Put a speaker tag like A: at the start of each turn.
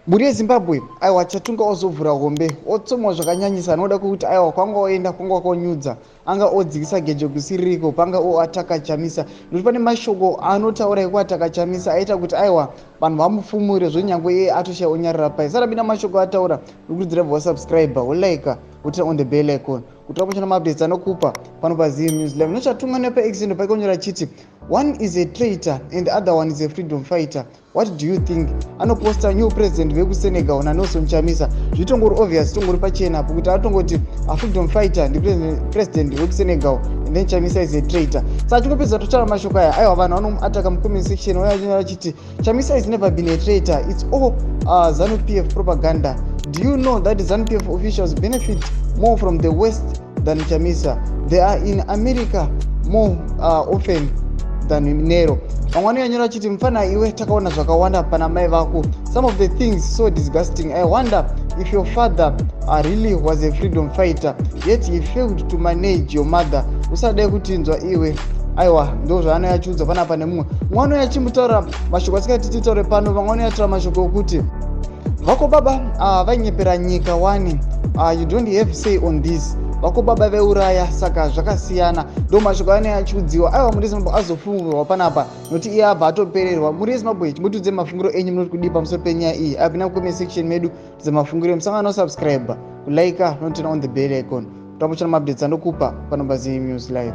A: Muri yeZimbabwe aiwa Chatunga ozovhura hombe otsomwa zvakanyanyisa anoda kuti aiwa kwanga oenda kwanga kwanyudza anga odzikisa gejo kusiriko panga oataka Chamisa ndokuti pane mashoko anotaura ekuataka Chamisa aita kuti aiwa vanhu vamufumure zvonyangwe iye atoshaya onyarara pai saka bina mashoko ataura ndokuti wasubscribe wolike woturn on the bell icon kuti wapochana maupdates anokupa pano paZim News Live nochatunga nepa extend paikonyora chiti one is a traitor and the other one is a freedom fighter. What do you think? Anoposta new president vekuSenegal naNelson Chamisa zvitongori obvious tongori pachena kuti atongoti a freedom fighter ndi president vekuSenegal and then Chamisa is a traitor. Saka chingopedza totaura mashoko aya aiwa vanhu vanomuataka mucomment section vanyora chiti Chamisa has never been a traitor, it's all ZANU-PF propaganda. Do you know that ZANU-PF officials benefit more from the West than Chamisa? They are in America more often than Nero. Vamwani vanyora chiti mfana iwe takaona zvakawanda pana mai vako. Some of the things so disgusting. I wonder if your father really was a freedom fighter yet he failed to manage your mother. Usadai kutinzwa iwe aiwa ndo zvaanoyachudza panapa nemumwe mwana yachimutaura mashoko asikati titaure pano. Vamwani vataura mashoko okuti vako baba vainyepera nyika wani, you don't have say on this. Vako baba veuraya saka zvakasiyana ndo mashoko anoyachudziwa aiwa muri Zimbabwe azofungurwa panapa noti iye abva atopererwa. Muri Zimbabwe chimutudze mafungiro enyu munoti kudii pamusoro penyaya iyi apina kucomment section medu tudze mafungiro musanga no subscribe kulike no turn on the bell icon kuti wapochana maupdates anokupa pano paZim News Live.